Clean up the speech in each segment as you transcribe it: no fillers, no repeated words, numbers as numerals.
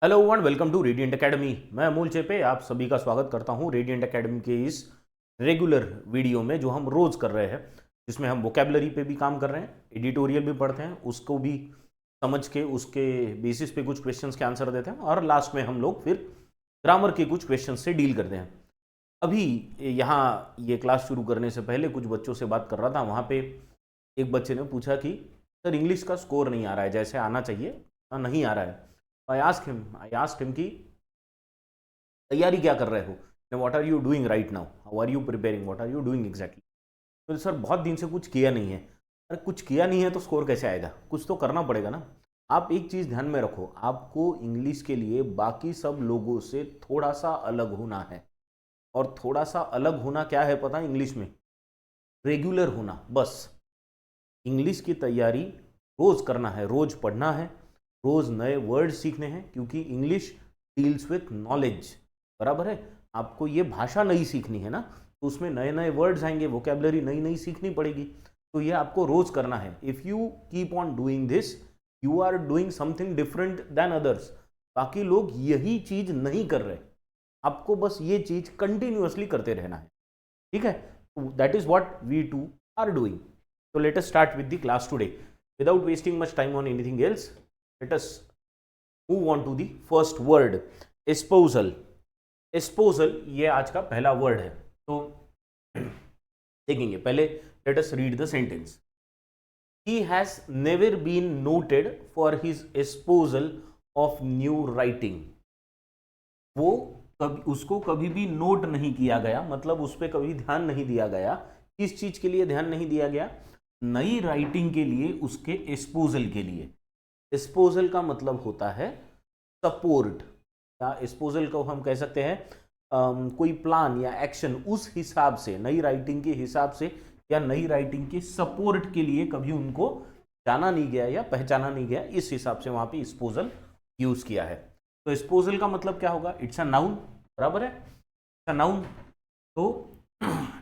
Hello one welcome to radiant academy. मैं अमूल चेपे आप सभी का स्वागत करता हूं रेडिएंट एकेडमी के इस रेगुलर वीडियो में जो हम रोज़ कर रहे हैं, जिसमें हम वोकेबलरी पे भी काम कर रहे हैं, एडिटोरियल भी पढ़ते हैं, उसको भी समझ के उसके बेसिस पे कुछ क्वेश्चंस के आंसर देते हैं और लास्ट में हम लोग फिर ग्रामर के कुछ क्वेश्चन से डील करते हैं। अभी यहाँ ये क्लास शुरू करने से पहले कुछ बच्चों से बात कर रहा था, वहाँ पे एक बच्चे ने पूछा कि सर इंग्लिश का स्कोर नहीं आ रहा है जैसे आना चाहिए, नहीं आ रहा है। आई आस्क्ड हिम कि तैयारी क्या कर रहे हो, what are you doing right now, how are you preparing, what are you doing exactly. तो सर बहुत दिन से कुछ किया नहीं है। अरे कुछ किया नहीं है तो स्कोर कैसे आएगा, कुछ तो करना पड़ेगा ना। आप एक चीज़ ध्यान में रखो, आपको इंग्लिश के लिए बाकी सब लोगों से थोड़ा सा अलग होना है। और थोड़ा सा अलग होना क्या है पता है इंग्लिश में? रेगुलर होना। बस इंग्लिश की तैयारी रोज़ करना है, रोज़ पढ़ना है, रोज़ नए वर्ड सीखने हैं, क्योंकि इंग्लिश डील्स विथ नॉलेज। बराबर है? आपको ये भाषा नई सीखनी है ना, तो उसमें नए नए वर्ड्स आएंगे, वोकेबलरी नई नई सीखनी पड़ेगी। तो ये आपको रोज़ करना है। If you keep on doing this, you are doing something different than others. बाकी लोग यही चीज़ नहीं कर रहे, आपको बस ये चीज़ कंटिन्यूअसली करते रहना है। ठीक है? That is what we too are doing. So let us start with the class today. Without wasting much time on anything else, let us move on to the first word, espousal. Espousal ये आज का पहला word है। तो देखेंगे पहले, let us read the sentence. He has never been noted for his espousal of new writing. वो उसको कभी भी नोट नहीं किया गया, मतलब उस पर कभी ध्यान नहीं दिया गया। किस चीज के लिए ध्यान नहीं दिया गया? नई राइटिंग के लिए, उसके एस्पोजल के लिए। एस्पोजल का मतलब होता है सपोर्ट, या एस्पोजल को हम कह सकते हैं कोई प्लान या एक्शन, उस हिसाब से, नई राइटिंग के हिसाब से या नई राइटिंग के सपोर्ट के लिए कभी उनको जाना नहीं गया या पहचाना नहीं गया, इस हिसाब से वहां पे एस्पोजल यूज किया है। तो एस्पोजल का मतलब क्या होगा? It's a noun. बराबर है? It's a noun. तो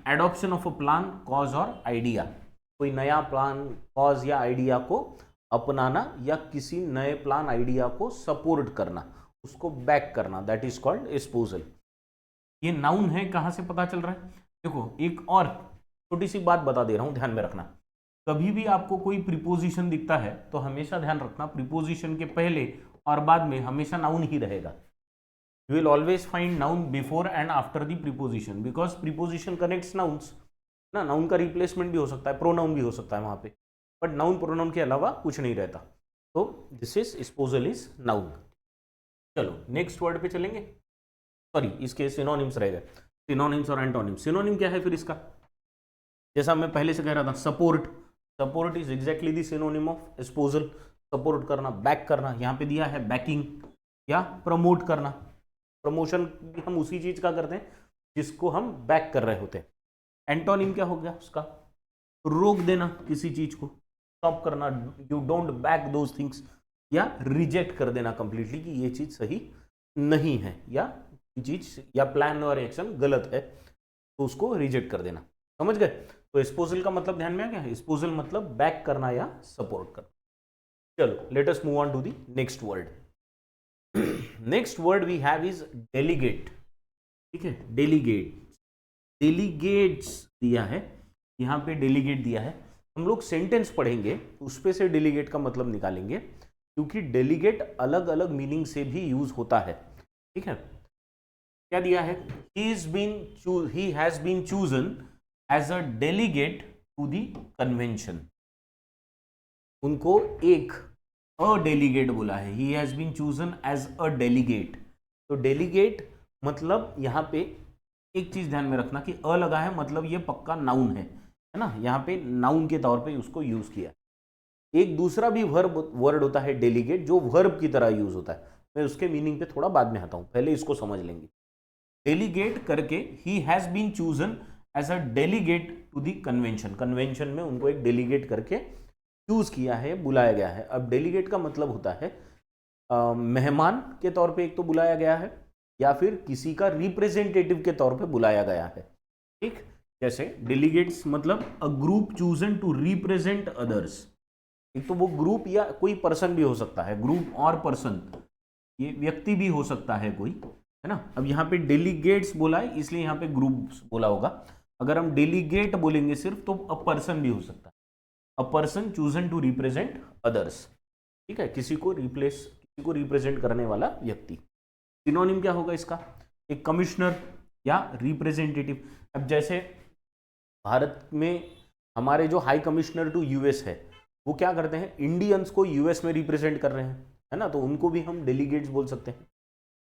adoption of a plan, cause और आइडिया, कोई नया प्लान, कॉज या आइडिया को अपनाना या किसी नए प्लान, आइडिया को सपोर्ट करना, उसको बैक करना, दैट इज कॉल्ड एस्पोजल। ये नाउन है। कहां से पता चल रहा है? देखो एक और छोटी सी बात बता दे रहा हूं, ध्यान में रखना। कभी भी आपको कोई प्रीपोजिशन दिखता है तो हमेशा ध्यान रखना, प्रीपोजिशन के पहले और बाद में हमेशा नाउन ही रहेगा। You will always find noun before and after the preposition because preposition connects nouns ना। नाउन का रिप्लेसमेंट भी हो सकता है, प्रोनाउन भी हो सकता है वहां पे, बट नाउन प्रोनाउन के अलावा कुछ नहीं रहता। तो दिस इज एस्पोजल इज नाउन। चलो नेक्स्ट वर्ड पे चलेंगे। सॉरी, इसके सिनोनिम्स रह गए, सिनोनिम्स और एंटोनिम्स। सिनोनिम क्या है फिर इसका? जैसा मैं पहले से कह रहा था, support. Support is exactly the synonym of espousal. Support करना, बैक करना, यहाँ पे दिया है बैकिंग या प्रमोट करना। प्रमोशन भी हम उसी चीज का करते हैं जिसको हम बैक कर रहे होते हैं। एंटोनिम क्या हो गया उसका? रोक देना किसी चीज को, स्टॉप करना, you don't back those things, या रिजेक्ट कर देना कंप्लीटली कि ये चीज सही नहीं है, या ये चीज या प्लान और एक्शन गलत है, तो उसको रिजेक्ट कर देना। समझ गए? तो एस्पोजल का मतलब ध्यान में आ गया है? एस्पोजल मतलब बैक करना या सपोर्ट करना। चलो let us move on to the next word. Next word we have is delegate. ठीक है? डेलीगेट, डेलीगेट्स दिया है यहाँ पे, डेलीगेट दिया है। हम लोग सेंटेंस पढ़ेंगे, उस पे से डेलीगेट का मतलब निकालेंगे, क्योंकि डेलीगेट अलग अलग मीनिंग से भी यूज होता है। ठीक है? क्या दिया है? He has been chosen as a delegate to the convention. उनको एक अ डेलीगेट बोला है, he has been chosen as a delegate. तो डेलीगेट मतलब यहाँ पे एक चीज ध्यान में रखना कि अ लगा है, मतलब ये पक्का नाउन है ना। यहाँ पे नाउन के तौर पे उसको यूज किया। एक दूसरा भी वर्ड होता है डेलीगेट, जो वर्ब की तरह यूज होता है। मैं उसके मीनिंग पे थोड़ा बाद में आता हूं, पहले इसको समझ लेंगे। डेलीगेट करके he has been chosen as a delegate to the convention. Convention में उनको एक डेलीगेट करके चूज किया है, बुलाया गया है। अब डेलीगेट का मतलब होता है मेहमान के तौर पे एक तो बुलाया गया है, या फिर किसी का रिप्रेजेंटेटिव के तौर पे बुलाया गया है। ठीक? जैसे डेलीगेट्स मतलब a group chosen to represent others. एक तो वो ग्रुप या कोई पर्सन भी हो सकता है, ग्रुप और पर्सन। ये व्यक्ति भी हो सकता है कोई, है ना। अब यहाँ पे डेलीगेट्स बोला है इसलिए यहाँ पे ग्रुप्स बोला होगा। अगर हम डेलीगेट बोलेंगे सिर्फ तो अ पर्सन भी हो सकता है, a person chosen to represent others, ठीक है, किसी को रिप्रेजेंट करने वाला व्यक्ति। सिनोनिम क्या होगा इसका, एक कमिश्नर या रिप्रेजेंटेटिव। अब जैसे भारत में हमारे जो हाई कमिश्नर टू यूएस है वो क्या करते हैं, इंडियंस को यूएस में रिप्रेजेंट कर रहे हैं, है ना, तो उनको भी हम डेलीगेट्स बोल सकते हैं।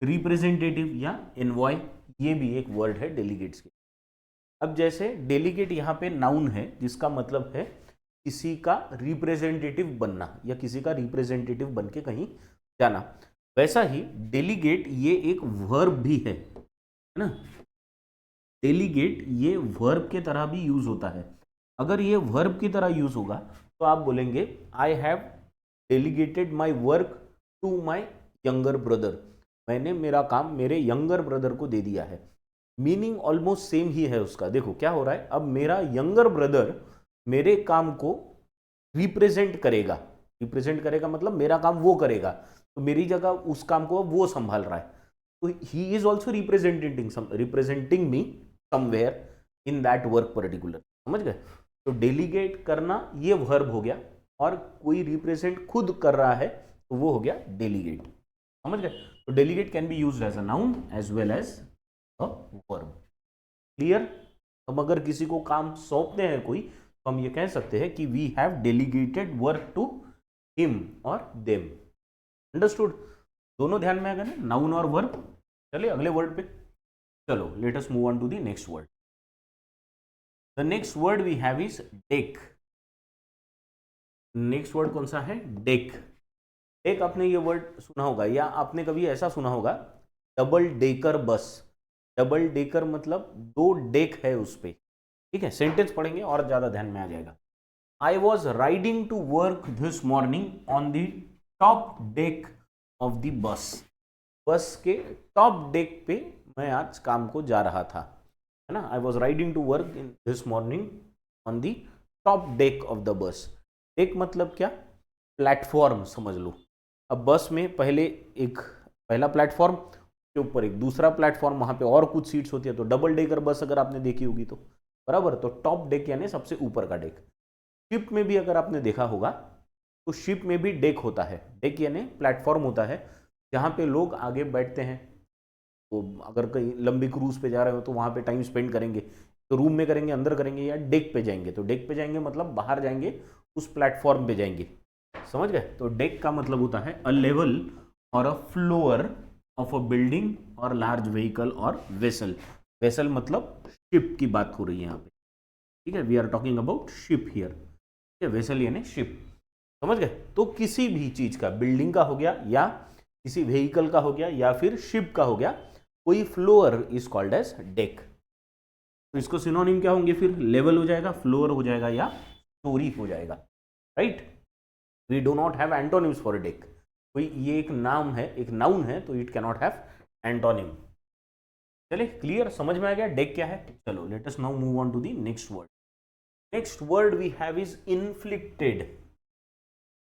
रिप्रेजेंटेटिव या एनवॉय, ये भी एक वर्ड है डेलीगेट्स के। अब जैसे डेलीगेट यहाँ पे नाउन है जिसका मतलब है किसी का रिप्रेजेंटेटिव बनना या किसी का रिप्रेजेंटेटिव बन के कहीं जाना, वैसा ही डेलीगेट ये एक वर्ब भी है ना। डेलीगेट ये वर्ब के तरह भी यूज होता है। अगर ये वर्ब की तरह यूज होगा तो आप बोलेंगे I have delegated my work to my younger brother, मैंने मेरा काम मेरे यंगर ब्रदर को दे दिया है। मीनिंग ऑलमोस्ट सेम ही है उसका। देखो क्या हो रहा है, अब मेरा यंगर ब्रदर मेरे काम को रिप्रेजेंट करेगा, रिप्रेजेंट करेगा मतलब मेरा काम वो करेगा, तो मेरी जगह उस काम को वो संभाल रहा है, तो he is also representing me somewhere in that work particular. समझ गए, तो डेलीगेट करना ये वर्ब हो गया, और कोई रिप्रेजेंट खुद कर रहा है तो वो हो गया डेलीगेट। समझ गए, तो delegate can be used as a noun as well as a verb. Clear. हम अगर किसी को काम सौंपते हैं कोई, तो हम ये कह सकते हैं कि we have delegated work to him और देम। अंडरस्टूड, दोनों ध्यान में आ गए ना, नाउन और वर्ब। चलिए अगले वर्ड पे चलो, let us move on to the next word. The next word we have is deck. Next word कौन सा है, डेक। डेक, आपने ये वर्ड सुना होगा या आपने कभी ऐसा सुना होगा, double decker bus. Double decker मतलब दो डेक है उस पे, ठीक है। सेंटेंस पढ़ेंगे और ज्यादा ध्यान में आ जाएगा। I was riding to work this morning on the top deck of the bus. Bus के टॉप डेक पे मैं आज काम को जा रहा था, है ना। I was riding to work in this morning on the top deck of the bus. Deck मतलब क्या, प्लेटफॉर्म समझ लो। अब बस में पहला प्लेटफॉर्म के ऊपर एक दूसरा प्लेटफॉर्म, वहां पे और कुछ सीट्स होती है, तो डबल डेकर बस अगर आपने देखी होगी तो बराबर, तो टॉप डेक यानी सबसे ऊपर का डेक। शिप में भी अगर आपने देखा होगा तो शिप में भी डेक होता है। डेक यानी प्लेटफॉर्म होता है जहाँ पे लोग आगे बैठते हैं, तो अगर कहीं लंबी क्रूज पे जा रहे हो तो वहाँ पे टाइम स्पेंड करेंगे, तो रूम में करेंगे, अंदर करेंगे, या डेक पे जाएंगे। तो डेक पे जाएंगे मतलब बाहर जाएंगे, उस प्लेटफॉर्म पे जाएंगे। समझ गए, तो डेक का मतलब होता है अ लेवल और a floor of a building और लार्ज व्हीकल और वेसल। वेसल मतलब शिप की बात हो रही है यहाँ पे, ठीक है। We are talking about ship here, ठीक है। वेसल यानी शिप, समझ गए। तो किसी भी चीज का, बिल्डिंग का हो गया या किसी व्हीकल का हो गया या फिर शिप का हो गया, कोई floor is called as deck. तो इसको सिनोनिम क्या होंगे फिर, लेवल हो जाएगा, फ्लोर हो जाएगा या स्टोरी हो जाएगा, right. We do not have antonyms for deck. कोई ये एक नाम है, एक नाउन है, तो इट कैनॉट हैव एंटोनिम। चलिए क्लियर, समझ में आ गया डेक क्या है। चलो let us now move on to the next word. Next word we have is inflicted.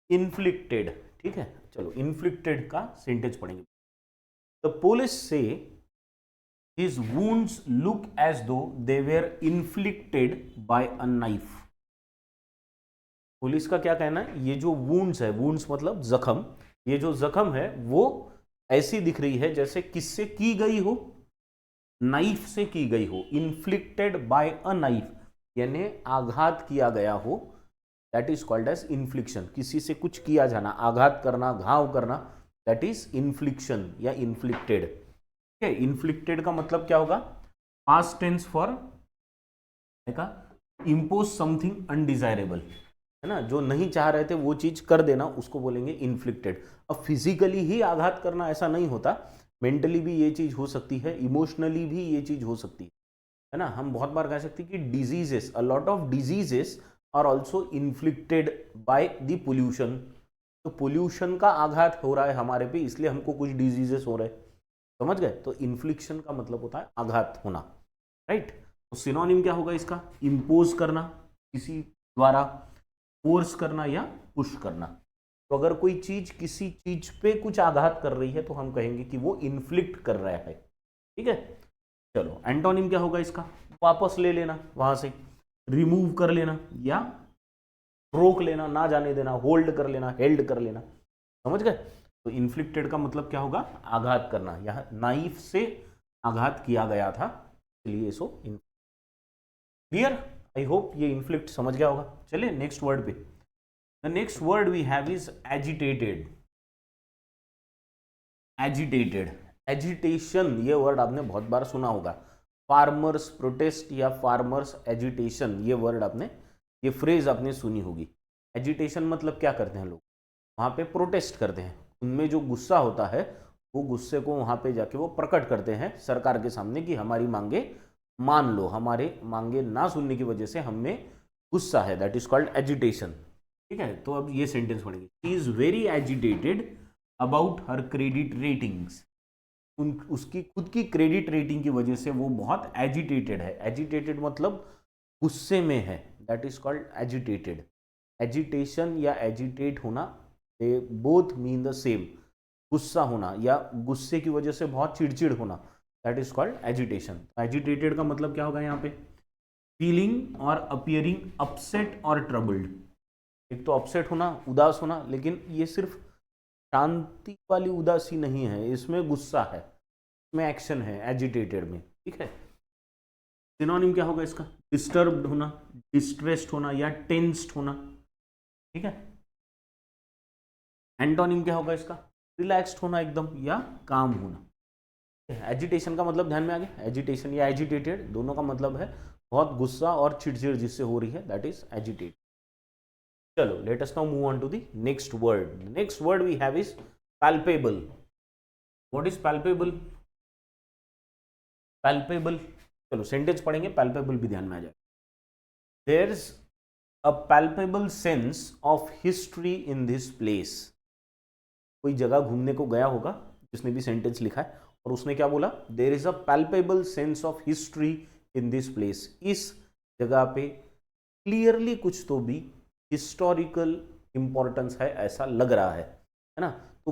Inflicted, ठीक है। चलो इन्फ्लिक्टेड का सेंटेंस पढ़ेंगे। The police say his wounds look as though they were inflicted bye a knife. Police का क्या कहना है, ये जो वुंड्स है, वुंड्स मतलब जख्म, ये जो जख्म है वो ऐसी दिख रही है जैसे किससे की गई हो, नाइफ से की गई हो। इन्फ्लिक्टेड बाय अ नाइफ यानी आघात किया गया हो, that is called as infliction. किसी से कुछ किया जाना, आघात करना, घाव करना, दैट इज इन्फ्लिक्शन या इन्फ्लिक्टेड, ठीक है। इन्फ्लिक्टेड का मतलब क्या होगा, past tense for impose something undesirable, है ना। जो नहीं चाह रहे थे वो चीज कर देना, उसको बोलेंगे इन्फ्लिक्टेड। अब फिजिकली ही आघात करना ऐसा नहीं होता, मेंटली भी ये चीज हो सकती है, इमोशनली भी ये चीज हो सकती है ना। हम बहुत बार कह सकते हैं कि diseases, a lot of diseases are also inflicted by the pollution. तो पोल्यूशन का आघात हो रहा है हमारे पे, इसलिए हमको कुछ डिजीजेस हो रहे हैं, समझ गए। तो इन्फ्लिक्शन का मतलब होता है आघात होना, राइट। तो सिनोनिम क्या होगा इसका, इम्पोज करना, किसी द्वारा फोर्स करना या पुश करना। तो अगर कोई चीज किसी चीज पे कुछ आघात कर रही है तो हम कहेंगे कि वो इन्फ्लिक्ट कर रहा है। ठीक है, चलो एंटोनिम क्या होगा इसका? वापस ले लेना, वहां से रिमूव कर लेना या रोक लेना, ना जाने देना, होल्ड कर लेना, हेल्ड कर लेना। समझ गए? तो इन्फ्लिक्टेड का मतलब क्या होगा? आघात करना। यह नाइफ से आघात किया गया था, इसलिए इसको क्लियर। आई होप ये इन्फ्लिक्ट समझ गया होगा। चलिए नेक्स्ट वर्ड पे। The next word we have is agitated. Agitated, agitation, ये वर्ड आपने बहुत बार सुना होगा। फार्मर्स प्रोटेस्ट या फार्मर्स एजिटेशन, ये वर्ड आपने, ये फ्रेज आपने सुनी होगी। एजिटेशन मतलब क्या करते हैं लोग? वहाँ पे प्रोटेस्ट करते हैं, उनमें जो गुस्सा होता है वो गुस्से को वहाँ पे जाके वो प्रकट करते हैं सरकार के सामने कि हमारी मांगे मान लो, हमारे मांगे ना सुनने की वजह से हमें गुस्सा है। That is called agitation. ठीक है, तो अब ये सेंटेंस पढ़ेंगे। She is very agitated about her credit ratings. उसकी खुद की क्रेडिट रेटिंग की वजह से वो बहुत एजिटेटेड है। एजिटेटेड मतलब गुस्से में है, that is called agitated. Agitation या एजिटेट होना, they both mean the same. गुस्सा होना या गुस्से की वजह से बहुत चिड़चिड़ होना, that is called agitation. Agitated का मतलब क्या होगा यहाँ पे? फीलिंग और अपियरिंग अपसेट और ट्रबल्ड। एक तो अपसेट होना, उदास होना, लेकिन ये सिर्फ शांति वाली उदासी नहीं है, इसमें गुस्सा है, इसमें एक्शन है एजिटेटेड में। ठीक है, सिनोनिम क्या होगा इसका? डिस्टर्ब्ड होना, डिस्ट्रेस्ड होना या टेंस्ड होना। ठीक है, एंटोनिम क्या होगा इसका? रिलैक्स्ड होना एकदम या काम होना। एजिटेशन का मतलब ध्यान में आ गया? एजिटेशन या एजिटेटेड दोनों का मतलब है बहुत गुस्सा और चिड़चिड़ जिससे हो रही है, दैट इज एजिटेट। चलो let us now move on to the next word. Next word we have is palpable. What is palpable? Palpable, चलो सेंटेंस पढ़ेंगे, पैल्पेबल भी ध्यान में आ जाए। There is a palpable sense of history in this place. कोई जगह घूमने को गया होगा जिसने भी सेंटेंस लिखा है, और उसने क्या बोला? There is a palpable sense of history in this place. इस जगह पे क्लियरली कुछ तो भी हिस्टोरिकल इंपॉर्टेंस है, ऐसा लग रहा है ना? तो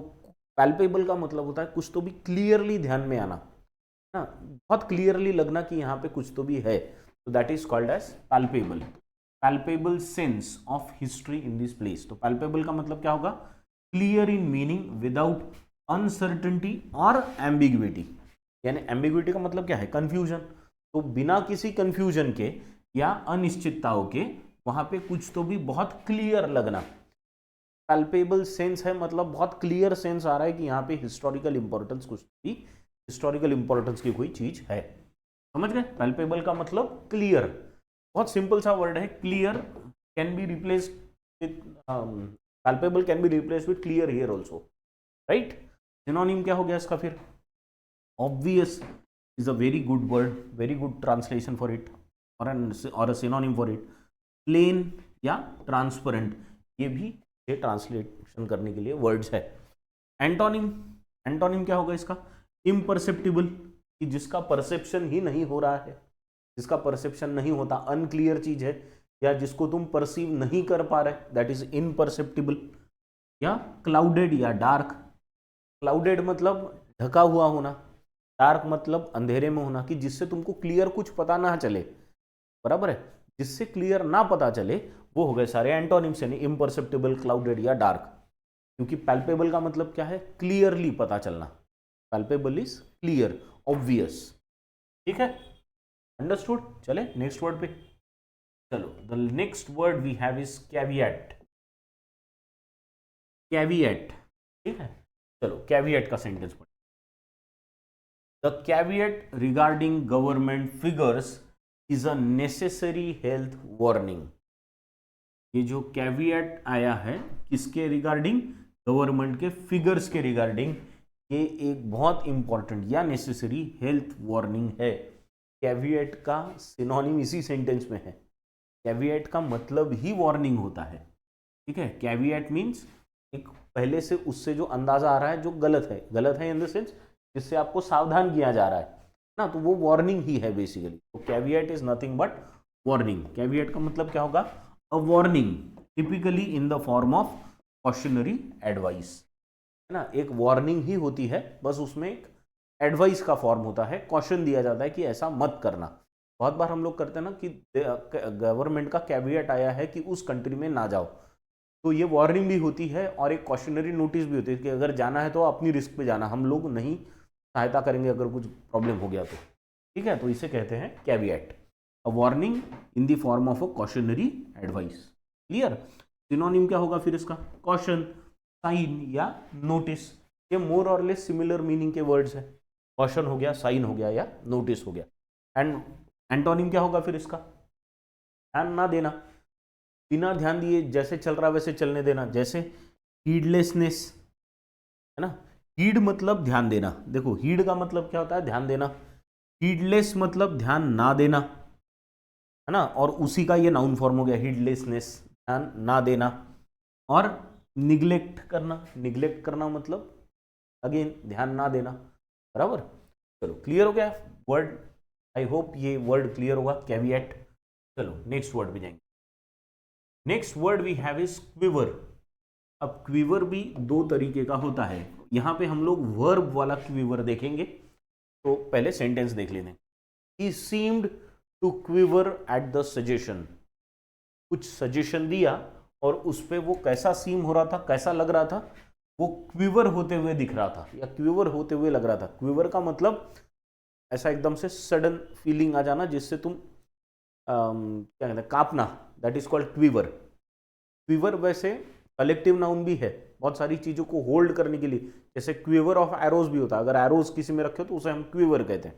पैल्पेबल का मतलब होता है कुछ तो भी क्लियरली ध्यान में आना, है ना? बहुत क्लियरली लगना कि यहाँ पे कुछ तो भी है, तो that is called as palpable. Palpable sense of history in this place. तो पैल्पेबल का मतलब क्या होगा? Clear in meaning without uncertainty और एम्बिग्विटी। यानी एम्बिग्विटी का मतलब क्या है? कंफ्यूजन। तो बिना किसी कंफ्यूजन के या अनिश्चितताओं के वहां पे कुछ तो भी बहुत क्लियर लगना। पैल्पेबल सेंस है मतलब बहुत क्लियर सेंस आ रहा है कि यहाँ पे हिस्टोरिकल इंपॉर्टेंस, कुछ भी हिस्टोरिकल इंपॉर्टेंस की कोई चीज है। समझ गए? पैल्पेबल का मतलब क्लियर। बहुत सिंपल सा वर्ड है, clear can be replaced with, palpable can be replaced with clear here also, right? Synonym क्या हो गया इसका फिर? Obvious is a very good word, very good translation for it, और a synonym for it. Plain या transparent, ये भी ये ट्रांसलेशन करने के लिए वर्ड्स है। एंटोनिम, एंटोनिम क्या होगा इसका? इम्परसेप्टिबल, कि जिसका परसेप्शन ही नहीं हो रहा है, जिसका परसेप्शन नहीं होता, अनक्लियर चीज है, या जिसको तुम परसीव नहीं कर पा रहे, दैट इज इनपरसेप्टिबल। या क्लाउडेड या डार्क। क्लाउडेड मतलब ढका हुआ होना, डार्क मतलब अंधेरे में होना, कि जिससे तुमको क्लियर कुछ पता ना चले, बराबर है? जिससे क्लियर ना पता चले वो हो गए सारे एंटोनिम्स, यानी इम्परसेप्टिबल, क्लाउडेड या डार्क। क्योंकि पैल्पेबल का मतलब क्या है? क्लियरली पता चलना। Palpable is clear, obvious. ठीक है, अंडरस्टूड। चले नेक्स्ट वर्ड पे। चलो the next word we have is caveat. Caveat, ठीक है, चलो कैविएट का सेंटेंस पढ़ो। The caveat regarding government figures is a necessary health warning. ये जो कैविएट आया है किसके रिगार्डिंग? गवर्नमेंट के फिगर्स के रिगार्डिंग। ये एक बहुत इंपॉर्टेंट या नेसेसरी हेल्थ वार्निंग है। कैविएट का सिनोनिम इसी सेंटेंस में है। कैविएट का मतलब ही वार्निंग होता है। ठीक है, कैविएट मीन्स एक पहले से उससे जो अंदाजा आ रहा है जो गलत है, गलत है इन द सेंस जिससे आपको सावधान किया जा रहा है ना, तो वो वार्निंग ही है बेसिकली। तो caveat is nothing but warning. Caveat का मतलब क्या होगा? A warning typically in the form of cautionary advice, है ना, एक वार्निंग ही होती है, बस उसमें एक एडवाइस का फॉर्म होता है, कॉशन दिया जाता है कि ऐसा मत करना। बहुत बार हम लोग करते हैं ना कि गवर्नमेंट का कैविएट आया है कि उस कंट्री में ना जाओ, तो ये वार्निंग भी होती है और एक कॉशनरी नोटिस भी होती है कि अगर जाना है तो अपनी रिस्क पे जाना, हम लोग नहीं सहायता करेंगे अगर कुछ प्रॉब्लम हो गया तो, ठीक है। तो इसे कहते हैं caveat, a warning in the form of a cautionary advice. Clear? Synonym क्या होगा फिर इसका? कॉशन, साइन या नोटिस। ये मोर और लेस सिमिलर मीनिंग के वर्ड्स हैं। कॉशन हो गया, साइन हो गया या नोटिस हो गया। एंड एंटोनिम क्या होगा फिर इसका? ध्यान ना देना, बिना ध्यान दिए जैसे चल रहा वैसे चलने देना, जैसे हीडलेसनेस, है ना। हीड मतलब ध्यान देना, देखो हीड का मतलब क्या होता है? ध्यान देना। हीडलेस मतलब ध्यान ना देना, है ना, और उसी का ये नाउन फॉर्म हो गया हीडलेसनेस, ध्यान ना देना। और निग्लेक्ट करना, निग्लेक्ट करना मतलब अगेन ध्यान ना देना, बराबर। चलो क्लियर हो गया वर्ड, आई होप ये वर्ड क्लियर होगा, कैविएट। चलो नेक्स्ट वर्ड पे जाएंगे। Next word we have is quiver. अब क्विवर भी दो तरीके का होता है, यहां पे हम लोग वर्ब वाला क्विवर देखेंगे। तो पहले सेंटेंस देख लेते हैं। He seemed to quiver at the suggestion, कुछ सजेशन दिया और उस पे वो कैसा सीम हो रहा था, कैसा लग रहा था, वो क्विवर होते हुए दिख रहा था या क्विवर होते हुए लग रहा था। क्विवर का मतलब ऐसा एकदम से सडन फीलिंग आ जाना जिससे तुम क्या कहते हैं, कांपना, that is called quiver. Quiver वैसे कलेक्टिव नाउन भी है, बहुत सारी चीजों को होल्ड करने के लिए, जैसे क्विवर ऑफ एरोज भी होता है, अगर एरोज किसी में रखे हो तो उसे हम क्विवर कहते हैं,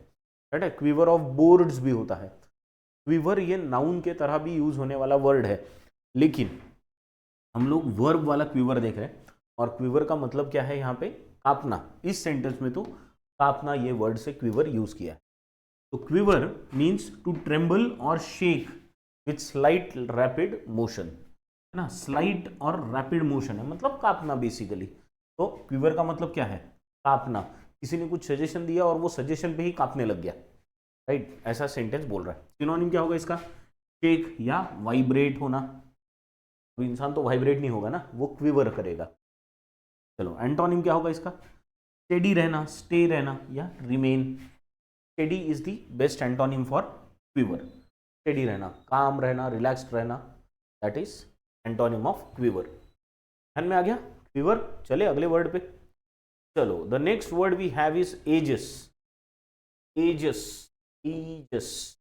राइट है। क्विवर ऑफ बोर्ड्स भी होता है। क्विवर ये नाउन के तरह भी यूज होने वाला वर्ड है, लेकिन हम लोग वर्ब वाला क्विवर देख रहे हैं। और क्विवर का मतलब क्या है यहाँ पे? कांपना। इस सेंटेंस में तो कांपना ये वर्ड से क्विवर यूज किया है। तो क्विवर मीन्स टू ट्रेम्बल और shake with slight rapid motion, है ना, स्लाइट और रैपिड मोशन है, मतलब कांपना बेसिकली। तो क्विवर का मतलब क्या है? कांपना। किसी ने कुछ सजेशन दिया और वो सजेशन पे ही कांपने लग गया, राइट, ऐसा सेंटेंस बोल रहा है। सिनोनिम क्या होगा इसका? शेक या वाइब्रेट होना। तो इंसान तो वाइब्रेट नहीं होगा ना, वो क्विवर करेगा। चलो एंटोनिम क्या होगा इसका? स्टेडी रहना, स्टे रहना या remain. Steady is the best antonym for quiver. Steady रहना, काम रहना, रिलैक्स्ड रहना, that is antonym of quiver. ध्यान में आ गया क्विवर? चले अगले वर्ड पे। चलो the next word we have is aegis. Aegis, aegis,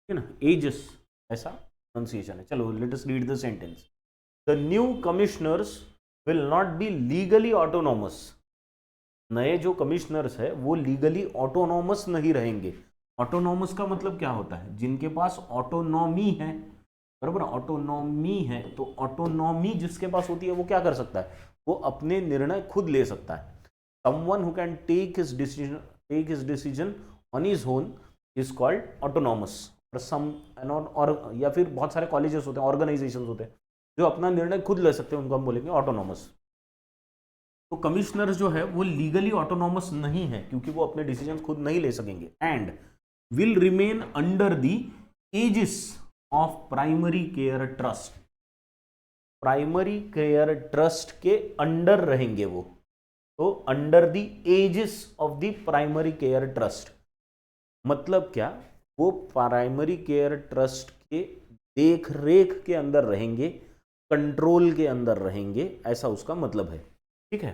है ना, एजेस ऐसा प्रोनाउंसिएशन है। चलो let us read the sentence. The new commissioners will not be legally autonomous. नए जो कमिश्नर्स है वो लीगली ऑटोनॉमस नहीं रहेंगे। ऑटोनॉमस का मतलब क्या होता है? जिनके पास ऑटोनॉमी है, बराबर, ऑटोनॉमी है। तो ऑटोनॉमी जिसके पास होती है वो क्या कर सकता है? वो अपने निर्णय खुद ले सकता है। Someone who can take his decision on his own is called autonomous. और या फिर बहुत सारे कॉलेजेस होते हैं, ऑर्गेनाइजेशंस होते हैं जो अपना निर्णय खुद ले सकते हैं, उनको हम बोलेंगे ऑटोनॉमस। तो कमिश्नर जो है वो लीगली ऑटोनॉमस नहीं है क्योंकि वो अपने डिसीजन खुद नहीं ले सकेंगे। And will remain under the aegis of primary care trust. Primary care trust के अंडर रहेंगे वो। तो under the aegis of the primary care trust मतलब क्या? वो प्राइमरी केयर ट्रस्ट के देख रेख के अंदर रहेंगे, कंट्रोल के अंदर रहेंगे, ऐसा उसका मतलब है, ठीक है।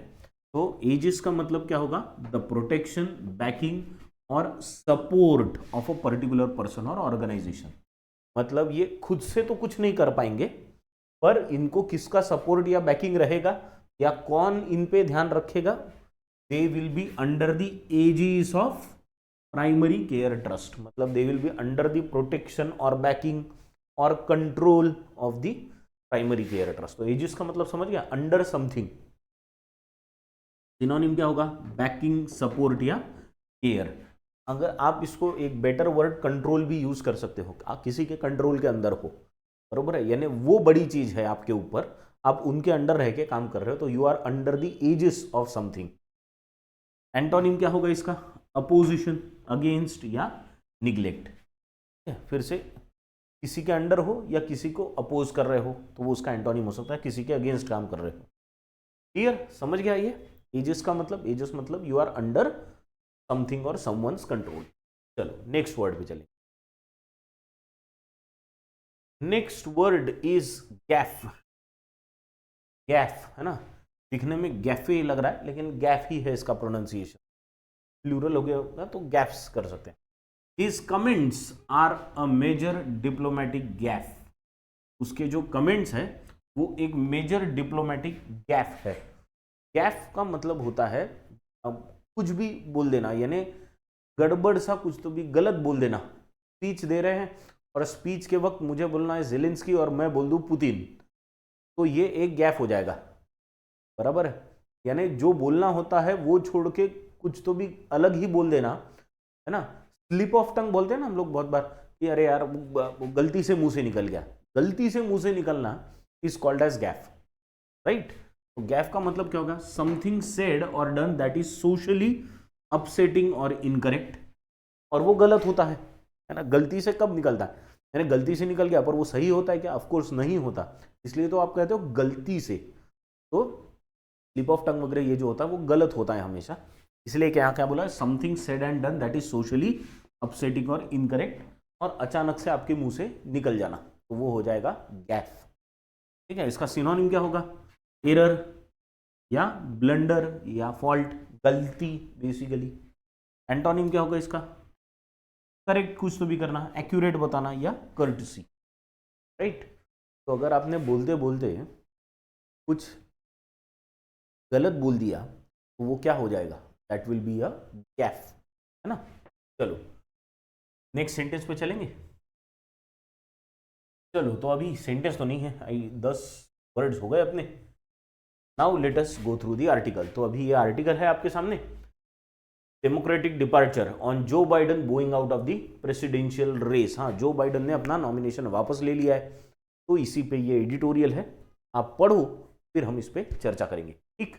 तो एजिस का मतलब क्या होगा? द प्रोटेक्शन, बैकिंग और support of a particular person और ऑर्गेनाइजेशन। मतलब ये खुद से तो कुछ नहीं कर पाएंगे, पर इनको किसका सपोर्ट या बैकिंग रहेगा या कौन इन पे ध्यान रखेगा? They will be under the aegis of primary care trust, मतलब they will be under the protection और बैकिंग और control of the primary care trust. तो एजिस का मतलब समझ गया? Under something. सिनोनिम क्या होगा? बैकिंग, सपोर्ट या केयर। अगर आप इसको एक बेटर वर्ड कंट्रोल भी यूज कर सकते हो, आप किसी के कंट्रोल के अंदर हो, बरोबर है, यानी वो बड़ी चीज है आपके ऊपर, आप उनके अंडर रह के काम कर रहे हो, तो you are under the aegis of something. Antonym क्या होगा इसका? अपोजिशन, अगेंस्ट या निग्लेक्ट। फिर से किसी के अंडर हो या किसी को अपोज कर रहे हो तो वो उसका एंटोनिम हो सकता है, किसी के अगेंस्ट काम कर रहे हो। क्लियर, समझ गया ये? एजेस का मतलब, एजेस मतलब यू आर अंडर समथिंग और समवंस कंट्रोल। चलो नेक्स्ट वर्ड पे चले। Next word is Gaff. Gaff है ना, दिखने में गैफे लग रहा है लेकिन गैफ ही है इसका प्रोनाउंसिएशन। प्लूरल हो गया तो गैफ्स कर सकते हैं। His comments are a major diplomatic gaffe. उसके जो कमेंट्स है वो एक मेजर डिप्लोमेटिक गैफ है। गैफ का मतलब होता है अब कुछ भी बोल देना, यानी गड़बड़ सा कुछ तो भी गलत बोल देना। स्पीच दे रहे हैं और स्पीच के वक्त मुझे बोलना है जेलेंस्की और मैं बोल दूं पुतिन, तो ये एक गैफ हो जाएगा, बराबर है? यानी जो बोलना होता है वो छोड़ के कुछ तो भी अलग ही बोल देना, है ना। स्लिप ऑफ टंग बोलते हैं ना हम लोग बहुत बार कि अरे यार वो गलती से मुंह से निकल गया। गलती से मुंह से निकलना is called as gaffe, right? तो गैफ का मतलब क्या होगा? समथिंग सेड और done that is socially upsetting और इनकरेक्ट, और वो गलत होता है ना। गलती से कब निकलता है, यानी गलती से निकल गया पर वो सही होता है क्या? ऑफकोर्स नहीं होता, इसलिए तो आप कहते हो गलती से। तो स्लिप ऑफ टंग वगैरह ये जो होता है वो गलत होता है हमेशा, इसलिए क्या क्या बोला? Something said and done that is socially upsetting और इनकरेक्ट, और अचानक से आपके मुंह से निकल जाना, तो वो हो जाएगा गैफ। ठीक है, इसका सिनोनिम क्या होगा? एरर या ब्लंडर या फॉल्ट, गलती बेसिकली। एंटोनिम क्या होगा इसका? करेक्ट कुछ तो भी करना, एक्यूरेट बताना या कर्टसी, राइट? तो अगर आपने बोलते बोलते कुछ गलत बोल दिया तो वो क्या हो जाएगा? That will be a Gaff, है ना। चलो नेक्स्ट सेंटेंस पे चलेंगे। चलो तो अभी सेंटेंस तो नहीं है, 10 वर्ड्स हो गए अपने। Now let us go through the article. तो अभी ये आर्टिकल है आपके सामने, democratic departure on Joe Biden going out of the presidential race. हाँ, जो बाइडन ने अपना नॉमिनेशन वापस ले लिया है, तो इसी पे ये एडिटोरियल है, आप पढ़ो फिर हम इस पे चर्चा करेंगे, ठीक?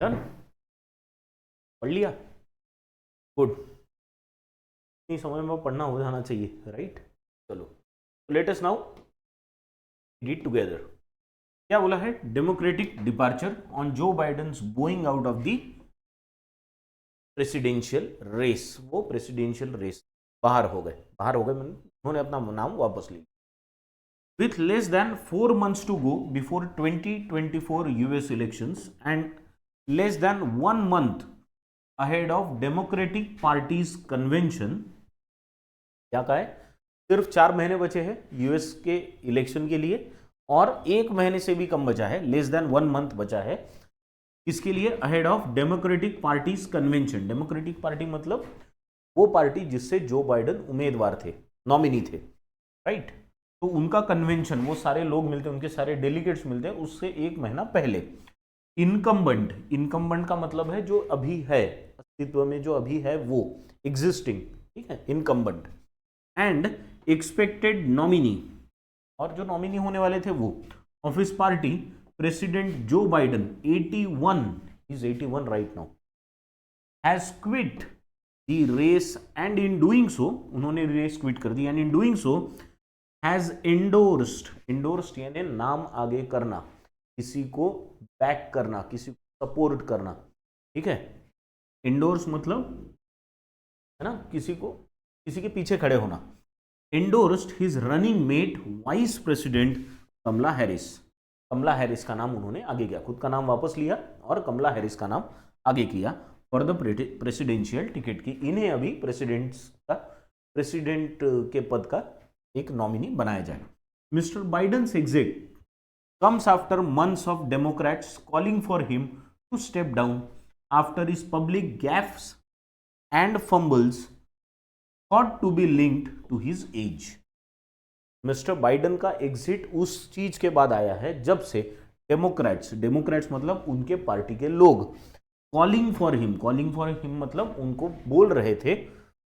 डन, पढ़ लिया, गुड। इतनी समय में पढ़ना हो जाना चाहिए, राइट। चलो, let us now read together. क्या बोला है? Democratic departure on Joe Biden's going out of the presidential race. वो प्रेसिडेंशियल रेस बाहर हो गए, उन्होंने अपना नाम वापस लिया। With less than 4 months to go before 2024 US elections and less than 1 month ahead of Democratic Party's convention, क्या कहा है? सिर्फ 4 महीने बचे हैं यूएस के इलेक्शन के लिए और 1 महीने से भी कम बचा है, लेस देन 1 मंथ बचा है। किसके लिए? Ahead of democratic parties convention. Democratic party मतलब वो पार्टी जिससे जो बाइडेन उम्मीदवार थे, नॉमिनी थे, राइट। तो उनका कन्वेंशन, वो सारे लोग मिलते हैं, उनके सारे डेलीगेट्स मिलते हैं उससे 1 महीना पहले। इनकम्बेंट, इनकम्बेंट का मतलब है जो अभी है, अस्तित्व में जो अभी है वो, एग्जिस्टिंग, ठीक है, इनकम्बेंट। एंड एक्सपेक्टेड नॉमिनी, और जो नॉमिनी होने वाले थे वो, of his party president Joe Biden 81, is 81 right now, has quit the race and in doing so, उन्होंने रेस क्विट कर दी, and in doing so has endorsed, endorsed यानी नाम आगे करना, किसी को बैक करना, किसी को सपोर्ट करना, ठीक है। एंडोर्स मतलब है ना, किसी के पीछे खड़े होना। Endorsed his running mate vice president Kamala Harris. Kamala Harris का नाम उन्होंने आगे किया, खुद का नाम वापस लिया और कमला हैरिस का नाम आगे किया फॉर द प्रेसिडेंशियल टिकट की। इन्हें अभी प्रेसिडेंट के पद का एक नॉमिनी बनाया जाए। Mister Biden's exit comes after months of Democrats calling for him to step down after his public gaffes and fumbles thought to be linked to his age. Mister Biden का exit उस चीज के बाद आया है जब से डेमोक्रेट्स मतलब उनके पार्टी के लोग, कॉलिंग फॉर हिम मतलब उनको बोल रहे थे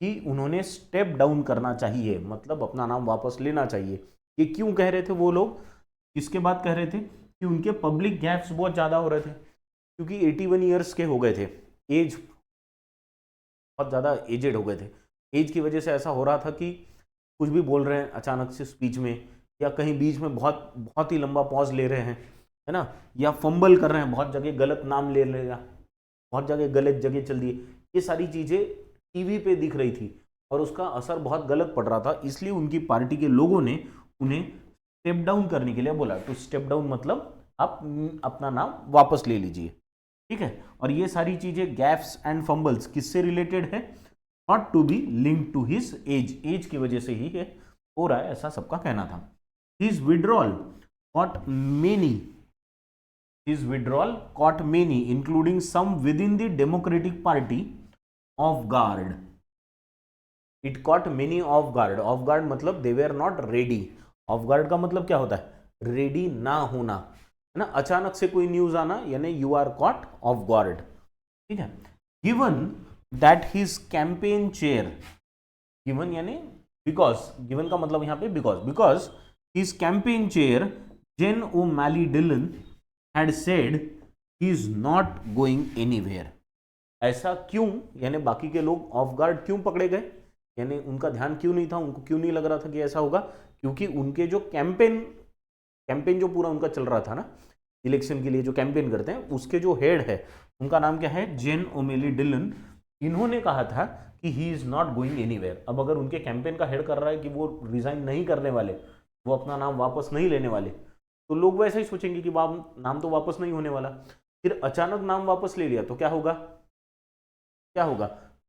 कि उन्होंने स्टेप डाउन करना चाहिए, मतलब अपना नाम वापस लेना चाहिए। ये क्यों कह रहे थे वो लोग? किसके बाद कह रहे थे? कि उनके पब्लिक गैप्स बहुत ज़्यादा हो रहे थे, क्योंकि 81 ईयर्स के हो गए थे, एज बहुत ज़्यादा एजेड हो गए थे। एज की वजह से ऐसा हो रहा था कि कुछ भी बोल रहे हैं अचानक से स्पीच में, या कहीं बीच में बहुत ही लंबा पॉज ले रहे हैं, है ना, या फंबल कर रहे हैं, बहुत जगह गलत नाम ले लेगा, बहुत जगह गलत जगह चल दिए। ये सारी चीज़ें टीवी पे दिख रही थी और उसका असर बहुत गलत पड़ रहा था, इसलिए उनकी पार्टी के लोगों ने उन्हें स्टेप डाउन करने के लिए बोला। तो स्टेप डाउन मतलब आप अपना नाम वापस ले लीजिए, ठीक है। और ये सारी चीज़ें गैफ्स एंड फंबल्स किससे रिलेटेड है? Not to be link to his age की वजह से ही है, हो रहा है, ऐसा सबका कहना था। His withdrawal caught many including some within the Democratic Party off guard. It caught many off guard. Off guard मतलब they were not ready. Off guard का मतलब क्या होता है? रेडी ना होना, है ना, अचानक से कोई न्यूज आना, यानी you are caught off guard, ठीक है। Given that his campaign chair, given यानी बिकॉज, गिवन का मतलब यहां पे because his campaign chair Jen O'Malley Dillon had said he is not going anywhere. ऐसा क्यों, यानी बाकी के लोग ऑफ गार्ड क्यों पकड़े गए, यानी उनका ध्यान क्यों नहीं था, उनको क्यों नहीं लग रहा था कि ऐसा होगा? क्योंकि उनके जो कैंपेन जो पूरा उनका चल रहा था ना, इलेक्शन के लिए जो कैंपेन करते हैं, उसके जो हेड है उनका नाम क्या है? जेन ओमेली डिलन। इन्होंने कहा था कि he is not going anywhere. अब अगर उनके कैंपेन का हेड कर रहा है कि वो रिजाइन नहीं करने वाले, वो अपना नाम वापस नहीं लेने वाले, तो लोग वैसे ही सोचेंगे कि नाम तो वापस नहीं होने वाला। फिर अचानक नाम वापस ले लिया तो क्या होगा?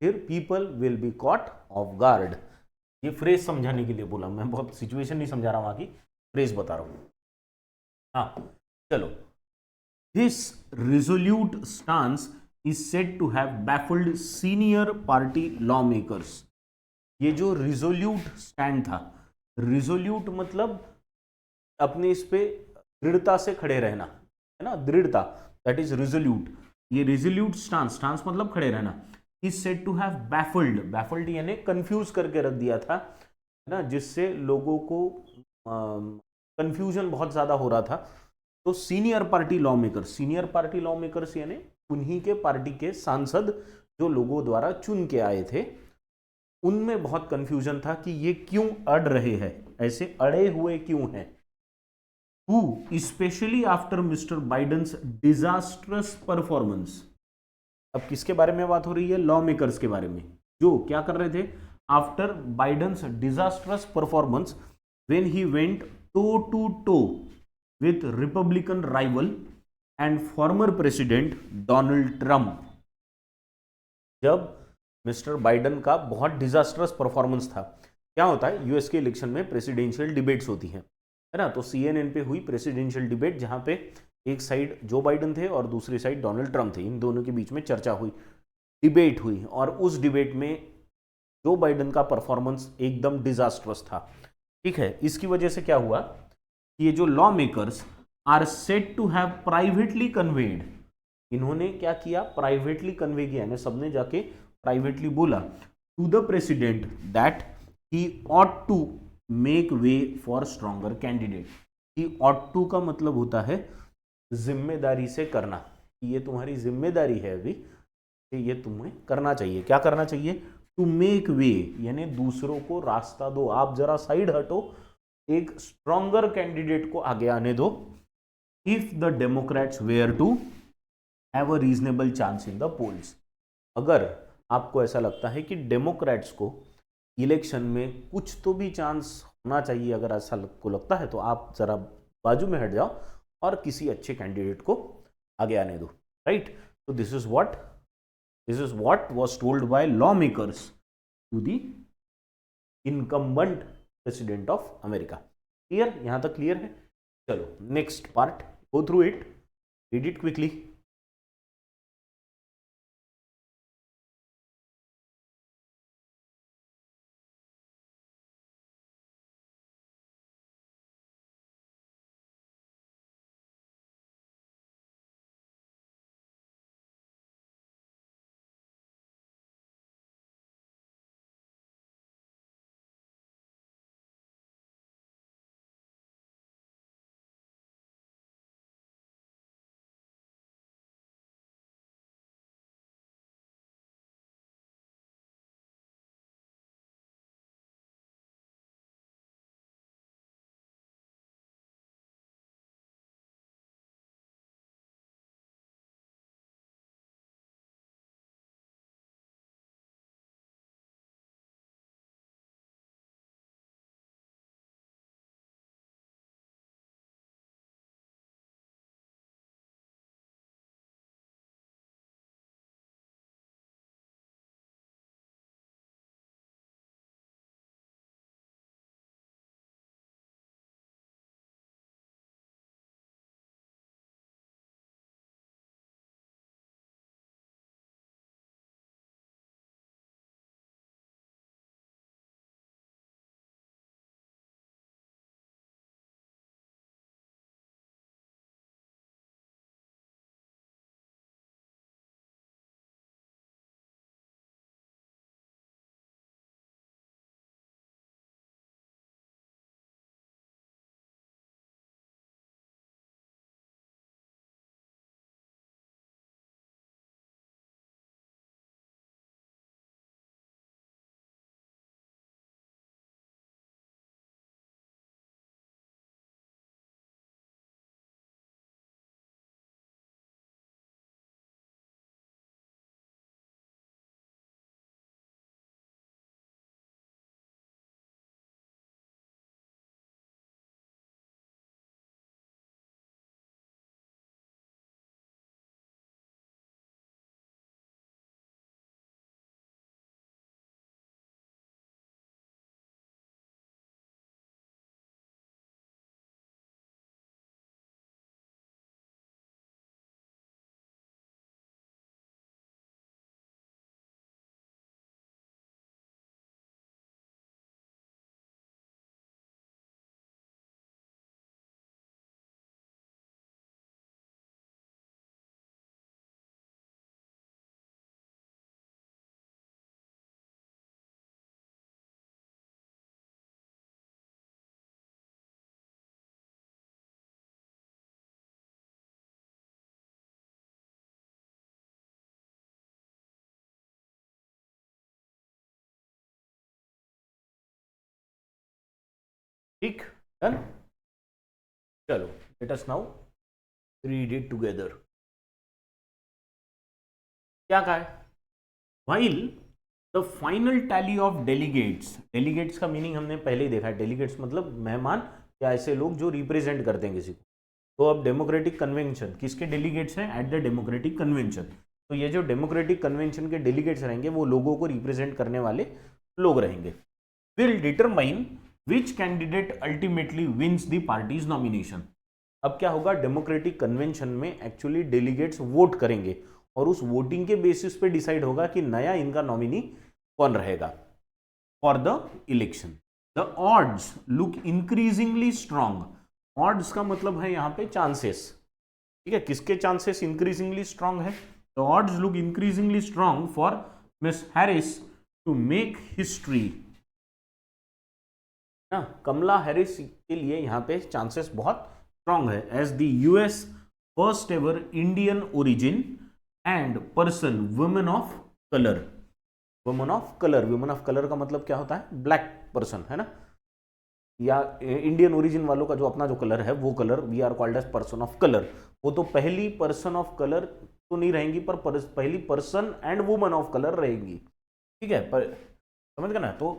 फिर people will be caught off guard. ये फ्रेज समझाने के लिए बोला, मैं बहुत सिचुएशन नहीं समझा रहा हूं, आगे फ्रेज बता रहा हूं। हाँ चलो। This resolute stance is said to have baffled senior party lawmakers. ये जो रिजोल्यूट स्टैंड था, रिजोल्यूट मतलब अपने इस पे दृढ़ता से खड़े रहना, है ना, दृढ़ता, दैट इज रिजोल्यूट। ये रिजोल्यूट स्टांस मतलब खड़े रहना, is said to have baffled यानी कंफ्यूज करके रख दिया था, है ना, जिससे लोगों को कंफ्यूजन बहुत ज्यादा हो रहा था। तो सीनियर पार्टी लॉ मेकर्स यानी उन्हीं के पार्टी के सांसद जो लोगों द्वारा चुन के आए थे, उनमें बहुत कंफ्यूजन था कि ये क्यों अड़ रहे हैं, ऐसे अड़े हुए क्यों हैं। Who, especially after mister Biden's disastrous performance. अब किसके बारे में बात हो रही है? लॉ मेकर्स के बारे में, जो क्या कर रहे थे after Biden's disastrous performance when he went toe to toe with Republican rival and former president Donald Trump. जब मिस्टर बाइडन का बहुत डिजास्ट्रस परफॉर्मेंस था, क्या होता है यूएस के इलेक्शन में प्रेसिडेंशियल डिबेट्स होती हैं, है ना। तो सीएनएन पे हुई प्रेसिडेंशियल डिबेट, जहां पे एक साइड जो बाइडन थे और दूसरी साइड डोनाल्ड ट्रंप थे, इन दोनों के बीच में चर्चा हुई, डिबेट हुई, और उस डिबेट में जो बाइडन का परफॉर्मेंस एकदम डिजास्ट्रस था। ठीक है, इसकी वजह से क्या हुआ, ये जो lawmakers are said to have privately conveyed, इन्होंने क्या किया, प्राइवेटली कन्वे किया, यानी सबने जाके प्राइवेटली बोला to the president that he ought to make way for stronger candidate. He ought to का मतलब होता है जिम्मेदारी से करना, ये तुम्हारी जिम्मेदारी है अभी, ये तुम्हें करना चाहिए। क्या करना चाहिए? टू मेक वे, यानी दूसरों को रास्ता दो, आप जरा साइड हटो, एक स्ट्रॉन्गर कैंडिडेट को आगे आने दो। If the Democrats were to have a reasonable chance in the polls, अगर आपको ऐसा लगता है कि डेमोक्रेट्स को इलेक्शन में कुछ तो भी चांस होना चाहिए, अगर ऐसा को लगता है तो आप जरा बाजू में हट जाओ और किसी अच्छे कैंडिडेट को आगे आने दो, राइट। तो this is what was told by lawmakers to the incumbent president of America. Clear? यहां तक क्लियर है? चलो next part, go through it, read it quickly. ठीक, डन। चलो let us now read it together. क्या कहा है? While the final tally of delegates, delegates का मीनिंग हमने पहले ही देखा है, डेलीगेट्स मतलब मेहमान या ऐसे लोग जो रिप्रेजेंट करते हैं किसी को। तो अब डेमोक्रेटिक कन्वेंशन किसके डेलीगेट्स हैं? At the democratic convention. तो ये जो डेमोक्रेटिक कन्वेंशन के डेलीगेट्स रहेंगे वो लोगों को रिप्रेजेंट करने वाले लोग रहेंगे। Will determine which candidate ultimately wins the party's nomination. अब क्या होगा? डेमोक्रेटिक कन्वेंशन में एक्चुअली डेलीगेट्स वोट करेंगे और उस वोटिंग के बेसिस पे डिसाइड होगा कि नया इनका नॉमिनी कौन रहेगा for the election. The odds look increasingly strong. Odds का मतलब है यहां पे चांसेस, ठीक है? किसके चांसेस इंक्रीजिंगली स्ट्रांग है? The odds look increasingly strong for Ms Harris to make history. ना, कमला हैरिस के लिए यहां पे चांसेस बहुत स्ट्रांग है as the US first ever Indian origin and person woman of colour. Woman of colour, woman of colour का मतलब क्या होता है? ब्लैक पर्सन, है ना? या इंडियन ओरिजिन वालों का जो अपना जो कलर है वो colour we are called as person of colour. वो तो पहली पर्सन ऑफ कलर तो नहीं रहेंगी पर पहली person and woman of colour रहेंगी, ठीक है? समझ गए ना? तो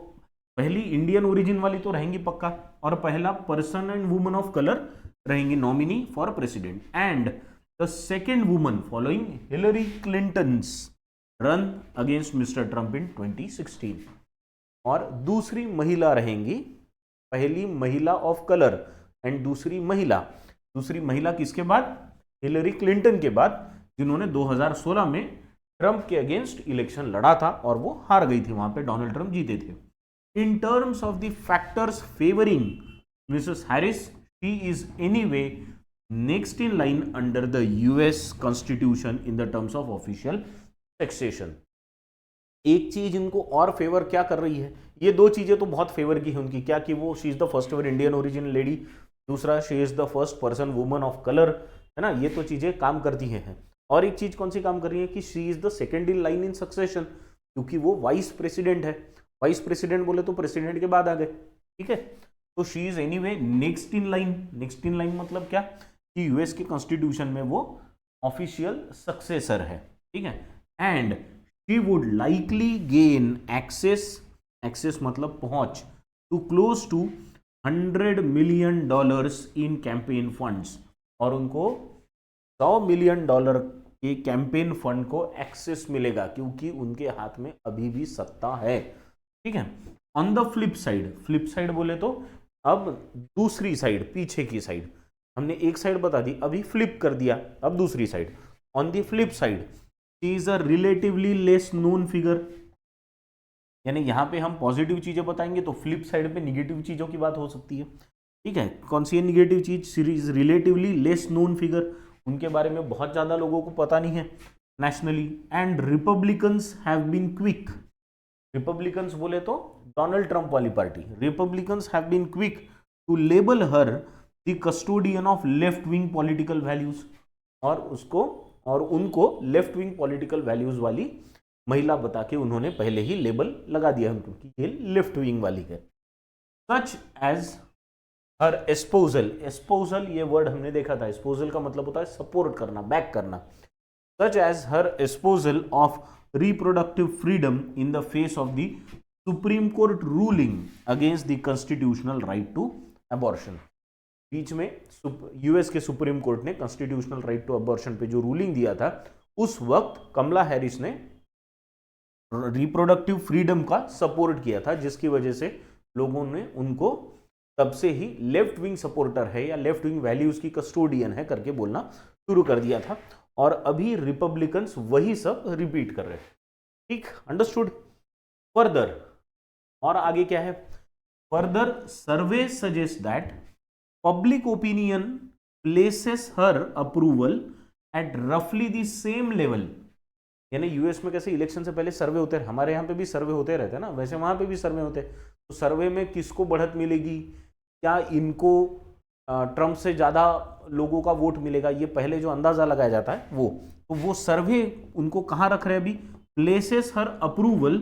पहली इंडियन ओरिजिन वाली तो रहेंगी पक्का, और पहला person and woman of colour रहेंगी nominee for president. And the second woman following Hillary Clinton's run against mister Trump in 2016। और दूसरी महिला रहेंगी, पहली महिला ऑफ कलर एंड दूसरी महिला किसके बाद? हिलरी क्लिंटन के बाद, जिन्होंने 2016 में ट्रंप के अगेंस्ट इलेक्शन लड़ा था और वो हार गई थी, वहां पे डोनाल्ड ट्रंप जीते थे। In terms of the factors favouring Mrs Harris, she is anyway next in line under the US constitution in the terms of official taxation. एक चीज इनको और फेवर क्या कर रही है? ये दो चीजें तो बहुत फेवर की है उनकी, क्या कि वो she is the first ever Indian origin lady, दूसरा she is the first person woman of colour, है ना? ये तो चीजें काम करती हैं। और एक चीज कौन सी काम कर रही है कि she is the second in line in succession, क्योंकि वो वाइस प्रेसिडेंट है। वाइस प्रेसिडेंट बोले तो प्रेसिडेंट के बाद आ गए, ठीक है? तो she is anyway next in line. Next in line मतलब क्या कि यूएस के कॉन्स्टिट्यूशन में वो ऑफिशियल सक्सेसर है, ठीक है? And she would likely gain access मतलब पहुंच, to close to $100 million in campaign funds, और उनको $100 मिलियन के कैंपेन फंड को एक्सेस मिलेगा क्योंकि उनके हाथ में अभी भी सत्ता है, ठीक है? ऑन द फ्लिप साइड बोले तो अब दूसरी साइड, पीछे की साइड, हमने एक साइड बता दी, अभी फ्लिप कर दिया, अब दूसरी side. On the flip side she is a relatively less known figure, यानी यहां पे हम पॉजिटिव चीजें बताएंगे तो फ्लिप साइड पे निगेटिव चीजों की बात हो सकती है, ठीक है? कौन सी है निगेटिव चीज? Series relatively less known figure, उनके बारे में बहुत ज्यादा लोगों को पता नहीं है nationally. And Republicans have been quick, Republicans बोले तो डोनाल्ड ट्रंप वाली party, Republicans have been quick to label her the custodian of left wing political values, और उनको लेफ्ट विंग पॉलिटिकल वैल्यूज वाली महिला बता के उन्होंने पहले ही लेबल लगा दिया उनको कि ये लेफ्ट विंग वाली है। सच एज हर एस्पोजल ये वर्ड हमने देखा था, एस्पोजल का मतलब होता है सपोर्ट करना, बैक करना। Such as her espousal of reproductive freedom in the face of the supreme court ruling against the constitutional right to abortion. बीच में यूएस के सुप्रीम कोर्ट ने कॉन्स्टिट्यूशनल राइट टू अबॉर्शन पे जो रूलिंग दिया था, उस वक्त कमला हैरिस ने रिप्रोडक्टिव फ्रीडम का सपोर्ट किया था, जिसकी वजह से लोगों ने उनको तब से ही लेफ्ट विंग सपोर्टर है या लेफ्ट विंग वैल्यूज की कस्टोडियन है करके बोलना शुरू कर दिया था। और अभी रिपब्लिकन्स वही सब रिपीट कर रहे हैं, ठीक? अंडरस्टूड? फर्दर, और आगे क्या है? Further survey suggest that public opinion places her approval at रफली द सेम लेवल, यानी यूएस में कैसे इलेक्शन से पहले सर्वे होते हैं, हमारे यहाँ पे भी सर्वे होते रहते हैं ना, वैसे वहां पे भी सर्वे होते हैं। तो सर्वे में किसको बढ़त मिलेगी, क्या इनको ट्रंप से ज्यादा लोगों का वोट मिलेगा, ये पहले जो अंदाजा लगाया जाता है वो सर्वे उनको कहाँ रख रहे हैं अभी? प्लेसेस हर अप्रूवल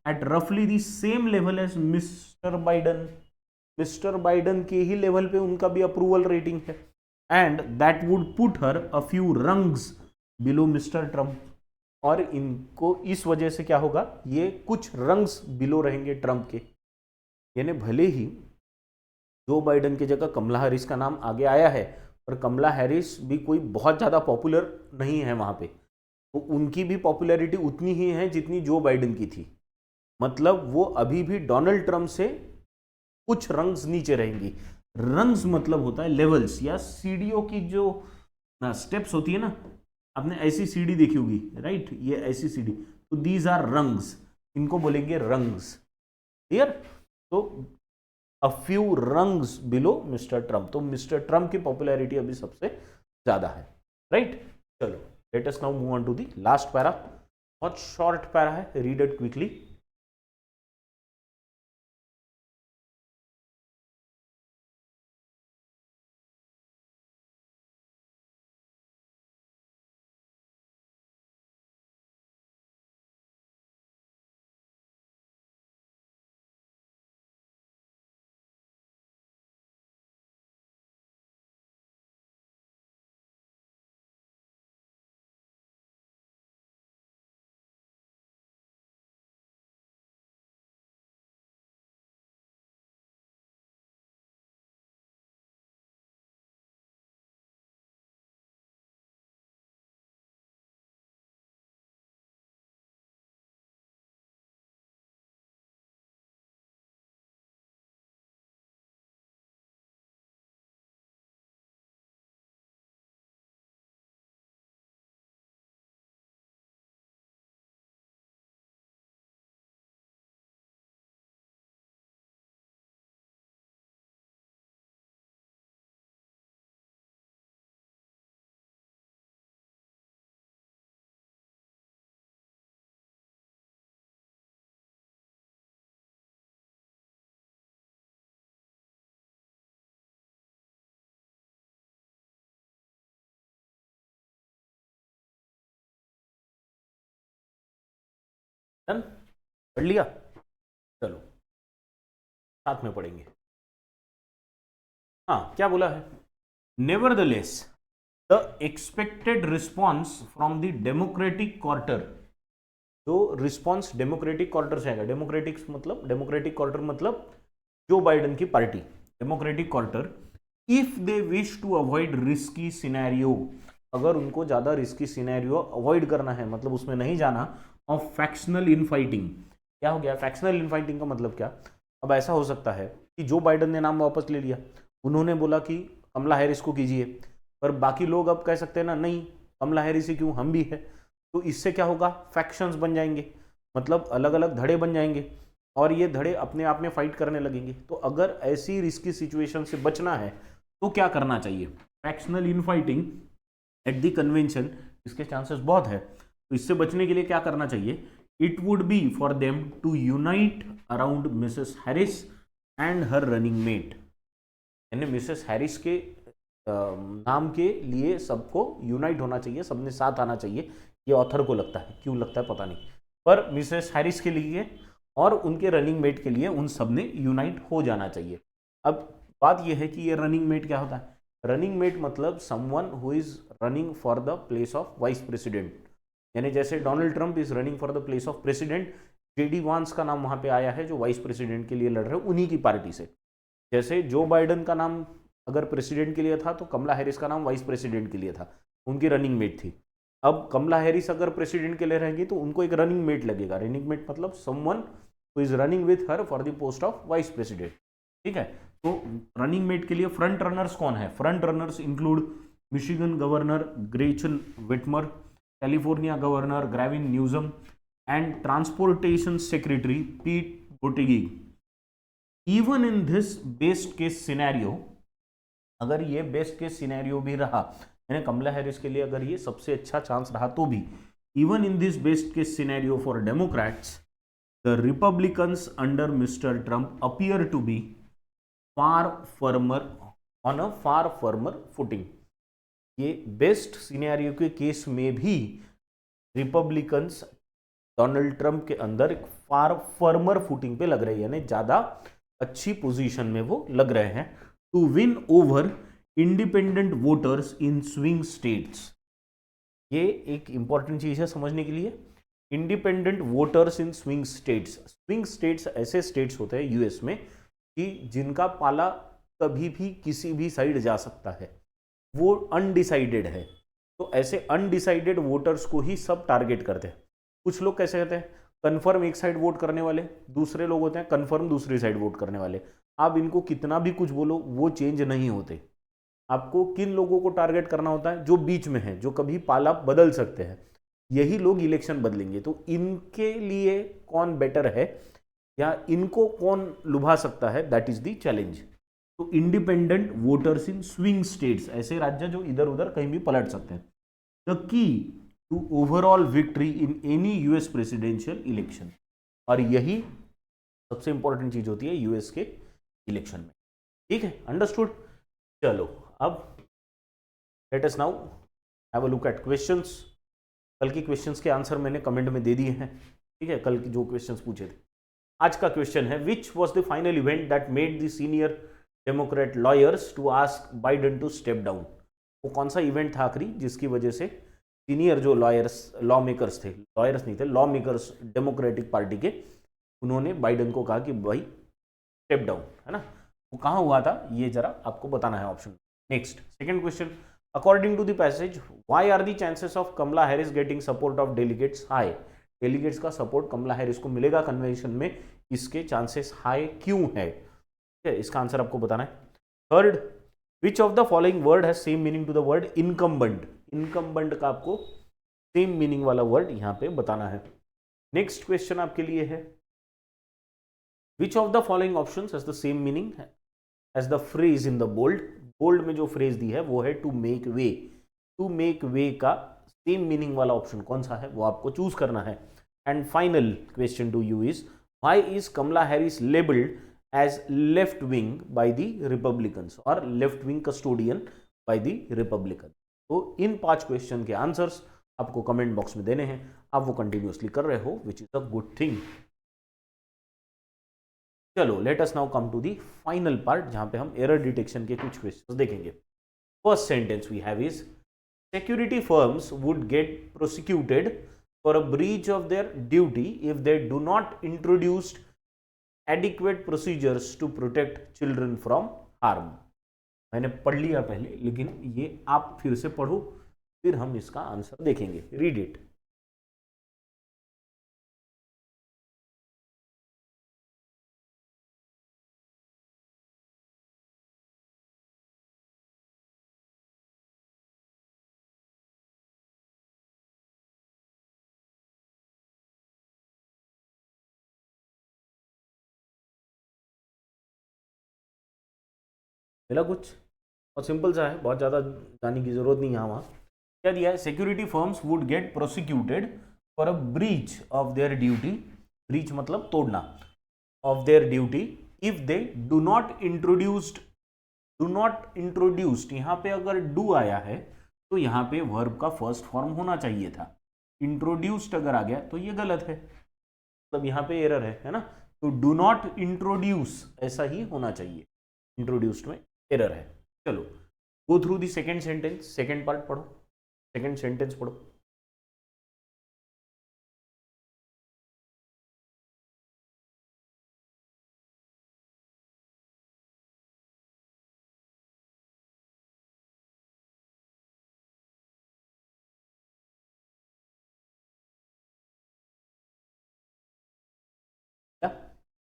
एट रफली the same level as Mr Biden, Mr Biden के ही लेवल पे उनका भी अप्रूवल रेटिंग है, and that would put her a few rungs below Mr Trump. और इनको इस वजह से क्या होगा, ये कुछ रंग्स बिलो रहेंगे ट्रम्प के। यानी भले ही जो बाइडन की जगह कमला हैरिस का नाम आगे आया है, पर कमला हैरिस भी कोई बहुत ज़्यादा पॉपुलर नहीं है वहाँ पे, तो उनकी भी पॉपुलैरिटी उतनी ही है जितनी जो बाइडन की थी। मतलब वो अभी भी डोनाल्ड ट्रम्प से कुछ रंग्स नीचे रहेंगी। रंग्स मतलब होता है लेवल्स, या सीढ़ियों की जो स्टेप्स होती है ना, आपने ऐसी सीढ़ी देखी होगी, राइट, ये ऐसी सीढ़ी, तो दीज आर रंग्स, इनको बोलेंगे रंग्स। क्लियर? तो a few rungs below Mr Trump, तो मिस्टर ट्रम्प की पॉपुलैरिटी अभी सबसे ज्यादा है, राइट। चलो, let us now move on to the last para. बहुत शॉर्ट पैरा है, रीड इट क्विकली। डन? पढ़ लिया? चलो साथ में पढ़ेंगे। हाँ, क्या बोला है? Nevertheless the expected response from the Democratic quarter, जो रिस्पॉन्स डेमोक्रेटिक क्वार्टर से आएगा, डेमोक्रेटिक क्वार्टर मतलब जो बाइडन की party, Democratic quarter, if they wish to avoid risky scenario, अगर उनको ज्यादा रिस्की सिनेरियो अवॉइड करना है, मतलब उसमें नहीं जाना, ऑफ फैक्शनल इनफाइटिंग। क्या हो गया फैक्शनल इनफाइटिंग का मतलब? क्या, अब ऐसा हो सकता है कि जो बाइडन ने नाम वापस ले लिया, उन्होंने बोला कि कमला हैरिस को कीजिए, पर बाकी लोग अब कह सकते हैं ना, नहीं कमला हैरिस ही क्यों, हम भी है। तो इससे क्या होगा, फैक्शंस बन जाएंगे, मतलब अलग अलग धड़े बन जाएंगे, और ये धड़े अपने आप में फाइट करने लगेंगे। तो अगर ऐसी रिस्की सिचुएशन से बचना है तो क्या करना चाहिए? फैक्शनल इनफाइटिंग एट द कन्वेंशन, इसके चांसेस बहुत है, तो इससे बचने के लिए क्या करना चाहिए? It would be for them to unite around Mrs Harris and her running mate, यानी मिसेस हैरिस के नाम के लिए सबको यूनाइट होना चाहिए, सबने साथ आना चाहिए। ये ऑथर को लगता है, क्यों लगता है पता नहीं, पर मिसेस हैरिस के लिए और उनके रनिंग मेट के लिए उन सब ने यूनाइट हो जाना चाहिए। अब बात यह है कि ये रनिंग मेट क्या होता है? रनिंग मेट मतलब someone who is running for the place of vice president, यानी जैसे Donald Trump is running for the place of president, JD वांस का नाम वहां पे आया है, जो वाइस प्रेसिडेंट के लिए लड़ रहे हैं उन्हीं की पार्टी से। जैसे जो बाइडन का नाम अगर प्रेसिडेंट के लिए था, तो कमला हैरिस का नाम वाइस प्रेसिडेंट के लिए था, उनकी रनिंग मेट थी। अब कमला हैरिस अगर प्रेसिडेंट के लिए रहेंगी तो उनको एक रनिंग मेट लगेगा। रनिंग मेट मतलब someone who is running with her for the post of vice president, ठीक है। तो रनिंग मेट के लिए फ्रंट रनर्स कौन है? Front runners include Michigan governor Gretchen Whitmer, California governor Gavin Newsom and transportation secretary Pete Buttigieg. Even in this best case scenario, अगर ये best case scenario भी रहा, यानी कमला हैरिस के लिए अगर ये सबसे अच्छा चांस रहा तो भी, even in this best case scenario for Democrats, the Republicans under Mr Trump appear to be far firmer on a far firmer footing. ये बेस्ट सिनेरियो के केस में भी रिपब्लिकन्स डोनाल्ड ट्रंप के अंदर एक फार फर्मर फुटिंग पे लग रही है, यानी ज्यादा अच्छी पोजीशन में वो लग रहे हैं to win over independent voters in swing states. ये एक इंपॉर्टेंट चीज है समझने के लिए। Independent voters in swing states, swing states ऐसे स्टेट्स होते हैं यूएस में कि जिनका पाला कभी भी किसी भी साइड जा सकता है, वो अनडिसाइडेड है। तो ऐसे अनडिसाइडेड वोटर्स को ही सब टारगेट करते हैं। कुछ लोग कैसे कहते हैं, कन्फर्म एक साइड वोट करने वाले, दूसरे लोग होते हैं कन्फर्म दूसरी साइड वोट करने वाले। आप इनको कितना भी कुछ बोलो वो चेंज नहीं होते। आपको किन लोगों को टारगेट करना होता है, जो बीच में है, जो कभी पाला बदल सकते हैं, यही लोग इलेक्शन बदलेंगे। तो इनके लिए कौन बेटर है या इनको कौन लुभा सकता है, दैट इज द चैलेंज। तो independent voters in swing states, ऐसे राज्य जो इधर उधर कहीं भी पलट सकते हैं। The key to overall victory in any US presidential election, और यही सबसे इंपॉर्टेंट चीज होती है यूएस के इलेक्शन में। ठीक है, अंडरस्टूड। चलो अब late us now have a look at questions. कल की क्वेश्चंस के आंसर मैंने कमेंट में दे दिए हैं। ठीक है, कल की जो क्वेश्चंस पूछे थे। आज का क्वेश्चन है, which was the final event that made the senior Democrat lawyers to ask Biden to step down. वो कौन सा इवेंट था आखिरी जिसकी वजह से सीनियर जो लॉ मेकर्स थे, लॉयर्स नहीं थे, लॉ मेकर्स डेमोक्रेटिक पार्टी के, उन्होंने बाइडेन को कहा कि भाई स्टेप डाउन, है ना। वो कहाँ हुआ था ये जरा आपको बताना है option. Next second question, according to the passage why are the chances of Kamala Harris getting support of delegates high. Delegates का सपोर्ट कमला हैरिस को मिलेगा कन्वेंशन में, इसके चांसेस हाई क्यों है, इसका आंसर आपको बताना है। Third, which of the following word has same meaning to the word incumbent. Incumbent का आपको सेम मीनिंग वाला वर्ड यहां पे बताना है। नेक्स्ट क्वेश्चन आपके लिए है, which of the following options has the same meaning as the phrase in the bold. Bold में जो फ्रेज दी है वो है to make way. To make way का सेम मीनिंग वाला ऑप्शन कौन सा है वो आपको चूज करना है। And final question to you is, why is Kamala Harris labelled as left wing by the Republicans or left wing custodian by the Republicans। तो इन 5 क्वेश्चन के आंसर्स आपको कमेंट बॉक्स में देने हैं। आप वो कंटिन्यूअसली कर रहे हो, which is a good thing. चलो let us now come to the final part, जहां पे हम एरर डिटेक्शन के कुछ क्वेश्चंस देखेंगे। First sentence we have is, security firms would get prosecuted for a breach of their duty if they do not introduced adequate procedures to protect children from harm। मैंने पढ़ लिया पहले, लेकिन ये आप फिर से पढ़ो, फिर हम इसका आंसर देखेंगे। Read it. मिला कुछ? और सिंपल सा है, बहुत ज़्यादा जाने की जरूरत नहीं है। वहाँ क्या दिया है, security firms would get prosecuted for a breach of their duty. Breach मतलब तोड़ना, of their duty if they do not introduced. Do not introduced, यहाँ पे अगर डू आया है तो यहाँ पे वर्ब का फर्स्ट फॉर्म होना चाहिए था। इंट्रोड्यूस्ड अगर आ गया तो ये गलत है, मतलब यहाँ पे एरर है ना। तो डू नॉट इंट्रोड्यूस ऐसा ही होना चाहिए, इंट्रोड्यूस्ड में एरर है। चलो गो through the second sentence, second part पढ़ो, सेकेंड सेंटेंस पढ़ो।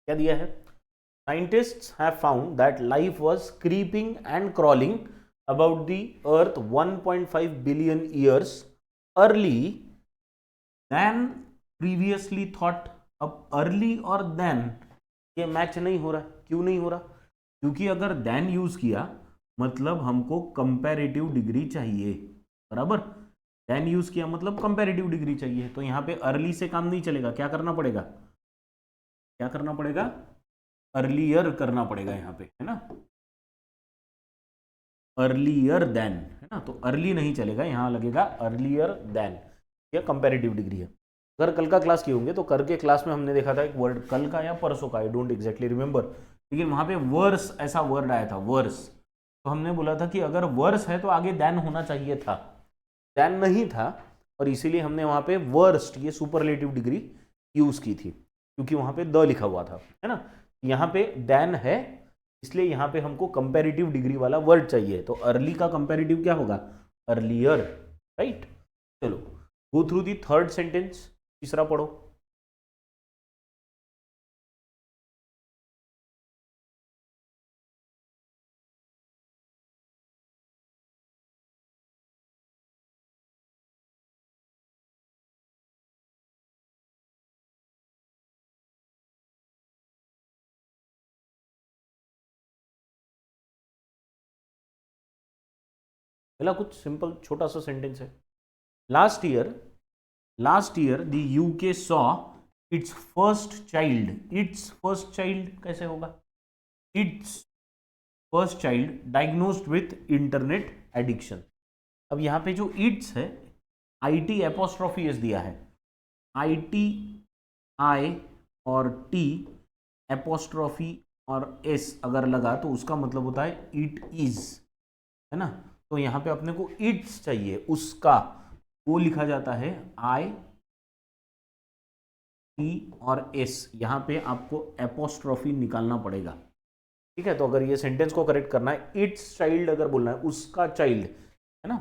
क्या दिया है, scientists have found that life was creeping and crawling about the earth 1.5 billion years early than previously thought। अब early और then ये मैच नहीं हो रहा। क्यों नहीं हो रहा? क्योंकि अगर then यूज किया मतलब हमको कंपैरेटिव डिग्री चाहिए, बराबर। then यूज किया मतलब कंपैरेटिव डिग्री चाहिए, तो यहाँ पे early से काम नहीं चलेगा। क्या करना पड़ेगा, क्या करना पड़ेगा, अर्लियर करना पड़ेगा यहाँ पे, है ना, अर्लियर देन, है ना। तो अर्ली नहीं चलेगा, यहाँ लगेगा अर्लियर देन। यह कंपैरेटिव डिग्री है। अगर कल का क्लास किए होंगे तो कल के क्लास में हमने देखा था एक वर्ड, कल का या परसों का, आई डोंट एग्जैक्टली रिमेंबर, लेकिन वहां पे वर्स ऐसा वर्ड आया था, वर्स, तो हमने बोला था कि अगर वर्स है तो आगे देन होना चाहिए था, देन नहीं था, और इसीलिए हमने वहां पे वर्स्ट ये सुपरलेटिव डिग्री यूज की थी, क्योंकि वहां पे द लिखा हुआ था, है ना। यहाँ पे देन है, इसलिए यहाँ पे हमको कंपैरेटिव डिग्री वाला वर्ड चाहिए, तो अर्ली का कंपैरेटिव क्या होगा, अर्लियर, राइट। चलो गो थ्रू दी थर्ड सेंटेंस, तीसरा पढ़ो। पहला कुछ सिंपल छोटा सा सेंटेंस है, last year the UK saw it's first child, it's first child कैसे होगा, it's first child diagnosed with internet addiction. अब यहाँ पे जो इट्स है, आई टी एपोस्ट्रॉफी एस दिया है, आई टी आई और टी एपोस्ट्रॉफी और एस अगर लगा तो उसका मतलब होता है इट इज, है ना। तो यहाँ पे अपने को इट्स चाहिए, उसका, वो लिखा जाता है आई टी और एस, यहाँ पे आपको एपोस्ट्रॉफी निकालना पड़ेगा, ठीक है। तो अगर ये सेंटेंस को करेक्ट करना है, इट्स चाइल्ड अगर बोलना है, उसका चाइल्ड, है ना।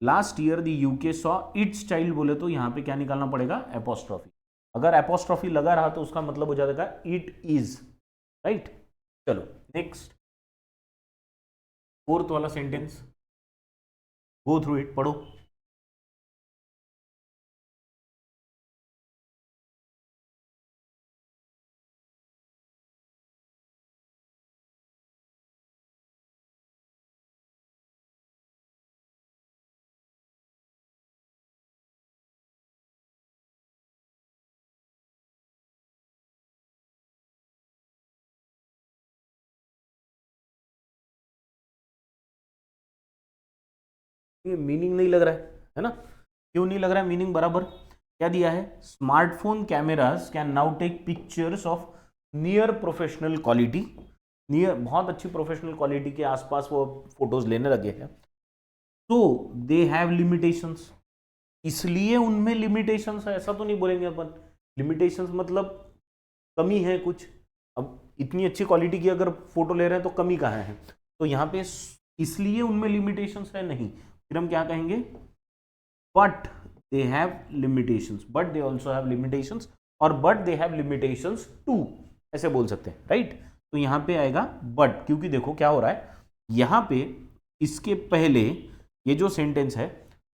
Last year the UK saw it's child बोले तो यहाँ पे क्या निकालना पड़ेगा, एपोस्ट्रॉफी। अगर एपोस्ट्रॉफी लगा रहा तो उसका मतलब हो जाएगा इट इज, राइट। चलो नेक्स्ट, फोर्थ वाला सेंटेंस, गो थ्रू इट, पढ़ो। ये मीनिंग नहीं लग रहा है ना, क्यों नहीं लग रहा है मीनिंग बराबर, क्या दिया है, smartphone cameras can now take pictures of near professional quality, near बहुत अच्छी प्रोफेशनल क्वालिटी के आसपास वो फोटोज लेने लगे हैं, तो दे हैव लिमिटेशंस, इसलिए उनमें लिमिटेशंस है, ऐसा तो नहीं बोलेंगे अपन, लिमिटेशंस मतलब कमी है कुछ, अब इतनी अच्छी क्वालिटी की अगर फोटो ले रहे हैं तो कमी कहाँ है, तो यहाँ पे इसलिए उनमें लिमिटेशंस है नहीं, फिर हम क्या कहेंगे, but they have limitations, but they also have limitations, और but they have limitations too, ऐसे बोल सकते हैं, राइट। तो यहाँ पे आएगा बट, क्योंकि देखो क्या हो रहा है, यहाँ पे इसके पहले ये जो सेंटेंस है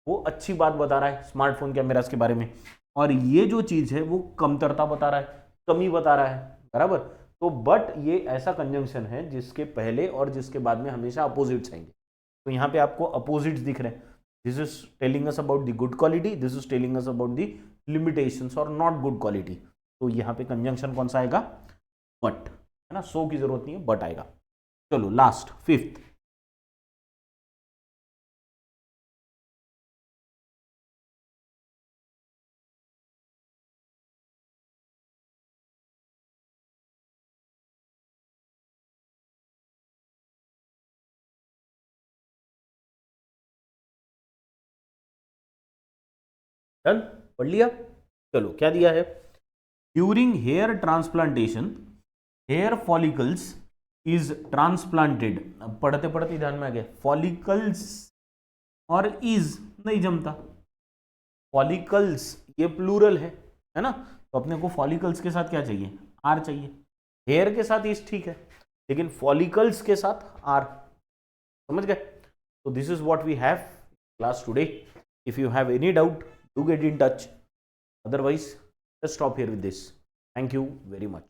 वो अच्छी बात बता रहा है स्मार्टफोन कैमरास के बारे में, और ये जो चीज है वो कमतरता बता रहा है, कमी बता रहा है, बराबर। तो बट ये ऐसा कंजंक्शन है जिसके पहले और जिसके बाद में हमेशा अपोजिट्स आएंगे, तो यहाँ पे आपको अपोजिट्स दिख रहे हैं, this is telling us about the good quality, this is telling us about the limitations और नॉट गुड क्वालिटी, तो यहाँ पे कंजंक्शन कौन सा आएगा, बट, है ना, सो की जरूरत नहीं है, बट आएगा। चलो लास्ट फिफ्थ, डन, पढ़ लिया। चलो क्या दिया है, during hair transplantation hair follicles is transplanted, अब पढ़ते पढ़ते ध्यान में आ गया, फॉलिकल्स और इज नहीं जमता, फॉलिकल्स ये प्लूरल है ना, तो अपने को फॉलिकल्स के साथ क्या चाहिए, आर चाहिए, हेयर के साथ इज ठीक है, लेकिन फॉलिकल्स के साथ आर, समझ गए। तो this is what we have class today, if you have any doubt do get in touch, otherwise let's stop here with this. Thank you very much.